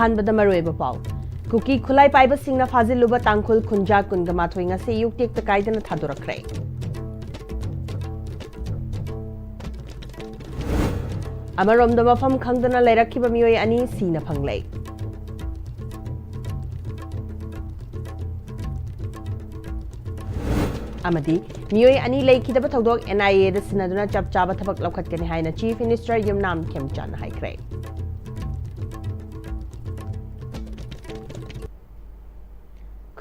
अहानबदा मरुएबा पाउ कुकी खुलाई पाइबा सिंगना फाजिलुबा तांखुल खुंजा कुनगा माथोई ngasi yuk tek ta kaidana thadorakre Amarom da mafam khangdana lairakhiba miyoi ani sina phanglei Amadi miyoi ani leikidaba thodok NIA da sinaduna chap chaba thabak lokhat kani haina Chief Minister Yumnam Khemchan haikre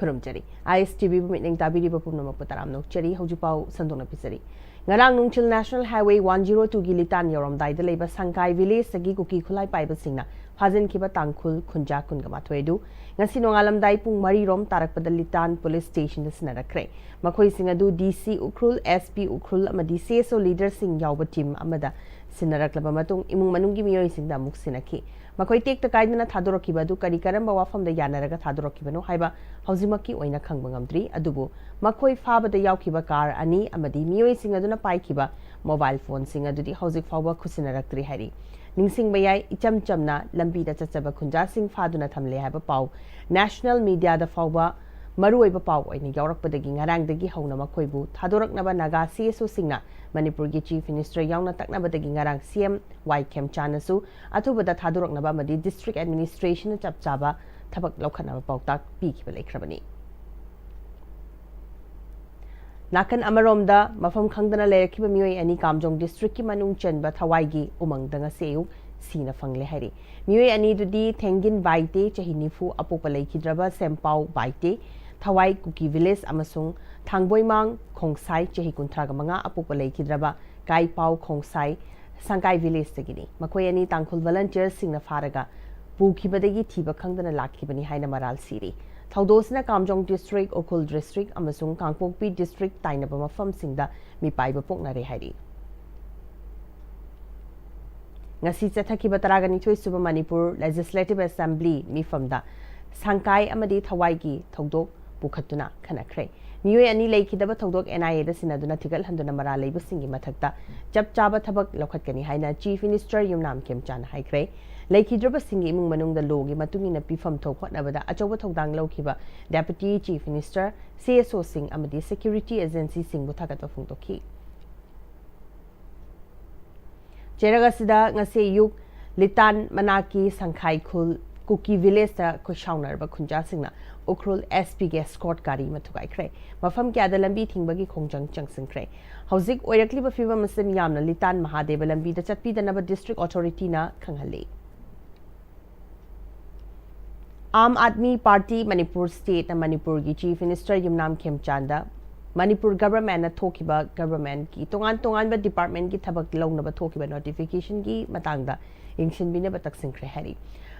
Kurumchari ISTV meeting tabiri bapumnamak pataram nokchari hojupau sandona pisari Ngarang nungchil National Highway 102 gi litan yorom daida leiba Sangkai village sagi kuki khulai paiba singna phajin khiba tangkhul khunja kunga mathoedu ngasi nongalam dai pung mari rom tarakpada litan police station da sinarakre makhoi singa du DC Ukrul SP Ukrul amadi CSO leader sing yawba team amada sinaraklaba matung imung manunggi miyoi singda muk sinaki makhoi tek ta kaidana thadorokiba du kari karamba wafam da yanaraga thadorokibano haiba hauzimaki oina khangbangam adubu makhoi fabada yawkiba car ani amadi miyoi singa duna paikiba mobile phone singa dudi hauzik fawba khusinaraktri hari Ningsing bayai icham chamna lambi da chachaba khunja sing faduna thamle haiba pau national media da fawba maruoiba pau oina yawrakpadagi ngarang dagi hauna makhoibu thadoraknaba naga CSO singna Manipur gi Chief Minister yauna taknabadagi ngarang CM Y Khemchanasu athubada thadoraknaba madi district administration chapchaba thabak lokhanaba pautak pikhiba leikrabani Nakan Amaromda, Mafam Kangdana Lekiba Mui any Kamjong district Manung Chen but Hawaii umang danga seu, Sina Fangle Harry. Mui any to di Tengin Baite, Chahinifu, Apopalaki Draba, Sempau Baite, Tawai Kuki Village, Amasung, Tangboy Mang, Kongsai, Chehikuntragamanga, Apopalaki Draba, Gai Pau Kongsai, Sangai Village Segini. Makoyani Tankul volunteers sing the Faraga, Bukibadagi Tiba Kangdana Lakibani Haina Maral City. Thaudosna Kamjong District, Okul District, Amasung Kangpokpi District, Tainaba Mafam Singda, Mipai Bapokna Rehari. Ngasi Chataki Bataragani Choice Suba Manipur Legislative Assembly, Mifamda, Sangkai Amadi Tawaigi, Togdok, Bukatuna, Kanakre. Mue ani Lakidaba Togdok NIA the Sinaduna Tigal Handuna Mara Labor Singi Matakta, Jab Chaba Tabak Lokatani Haina, Chief Minister Yumnam Khemchan Haikre. Leki draba singi imung manung da logi matungina pifam thokwa nabada achoba thokdang laukiba Deputy Chief Minister CSO Singh amadi Security Agency Singh buthagatwa phungtokhi Cheragasida ngase yuk litan manaki Sangkai khul Kuki Village ta khosaunar ba khunja singna Ukrul SP ge escort gari mathugai khre mafam kya da lambi thingbagi khongjang changsing khre hauzik oirakli ba fiba masem yamna litan mahadeva lambi da chatpi da naba district authority na khanghale Aam Aadmi Party Manipur State and Manipur gi Chief Minister Yumnam Khemchanda Manipur government na thokiba government ki tongan ba department ki thabak lawnaba thokiba notification ki matangda ingsin bina batak singkre hari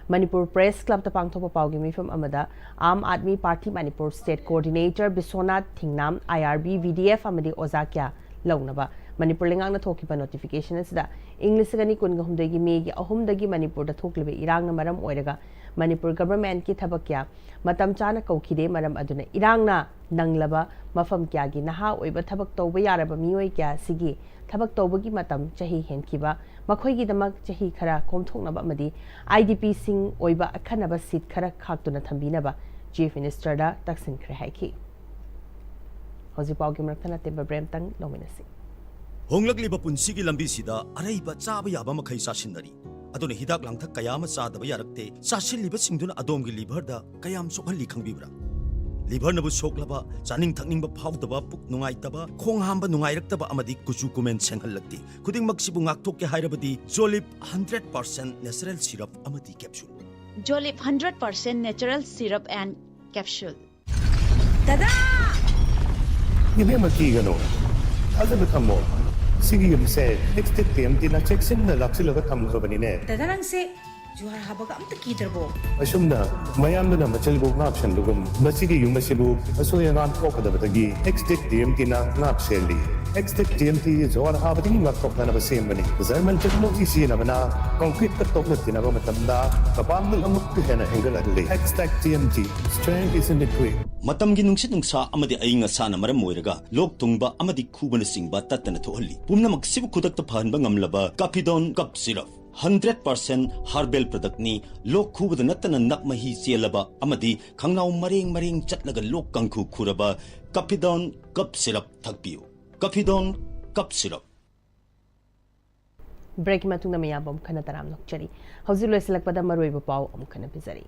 Manipur Press Club ta pangthopa paugi mifam amada Aam Aadmi Party Manipur State Coordinator Biswanath Thingnam IRB VDF amadi ozakya lawnaba Manipur lengang na thokiba notification asida English gani kunga humdagi megi ahumdagi Manipur da thoklibe irang na maram oiraga Manipur government ki thabakya matam chana kaukide maram aduna irangna nanglaba mafam kya gi naha oiba thabak tawba yaraba mioi kya sigi thabak tawbagi matam chahi henkiba makhoi gi damak chahi khara komthoknaba amadi IDP sing oiba akhanaba seat khara khaktuna thambinaba Chief Minister da taksin khre haiki hoji pau gi marthana teba bremtang nominasi Honglakliba punsigi lambi sida araiba chaba yaba makhai sasinari aduna hidak langthak kayama sadaba yarakte sasilliba singduna adomgi liver da kayam sokhalli khangbibra liver nabu soklaba chaning thakningba phawdaba puk nungaitaba khong hamba nungairaktaba amadi kuchu kumen senghallakti khuding maksibu ngakthokke hairabadi Jolip 100% natural syrup amadi capsule Jolip 100% natural syrup and capsule Tada Gibe makigano Azab thammo Sige yung se, next TMT na check sin na laksi laga thamkabani ne. Tadarang se, juhar habaga amta kitarbo. Asum na, mayam na machalbo ngap san lugum. Masige yung masibu, aso yung ngap ko kadabatagi. Next TMT na ngap seli. Next TMT juhar habating ngap ko na nabasim bani. Zaman technology siya na bana, concrete katok na tinaba matanda, kapam na amuk kaya na enggal adli. Next TMT, strength is in the quick. Matamgi nungsit nungsa amadi ayinga sana maram moiraga lok tungba amadi kubana singba tatana thohalli pumna magsibu kudak ta phanba ngamlaba kapidon kap syrup 100% harbel product ni lok khubada natana nak mahi chelaba amadi khangnaw mareng chatlaga lok kangkhu khuraba Cafidon cup syrup thakpiu. Cafidon cup syrup. Break matungna mayabom khana taram nokchari hauzi loiselak pada maroi pau am khana pizari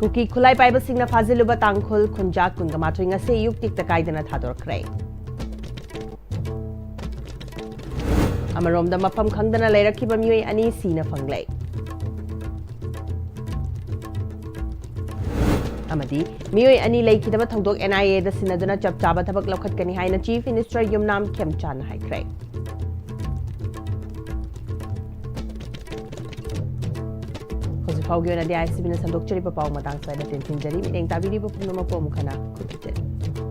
kuki khulai pai basingna faziluba tangkhul khunja kunga mathoinga se yuktik takaidana thador krai amarom da mafam khangdana leirakhiba mioi ani sina fanglei amadi mioi ani leikidaba thongdok NIA da sinaduna chap chaba thabak lokhat kani haina chief minister yumnam khemchan haikrai hozi phaugi na dia ICB na sandok chari pa pau matang sai da tin jari mi eng tabiri pa pumna ma po mukhana khutjari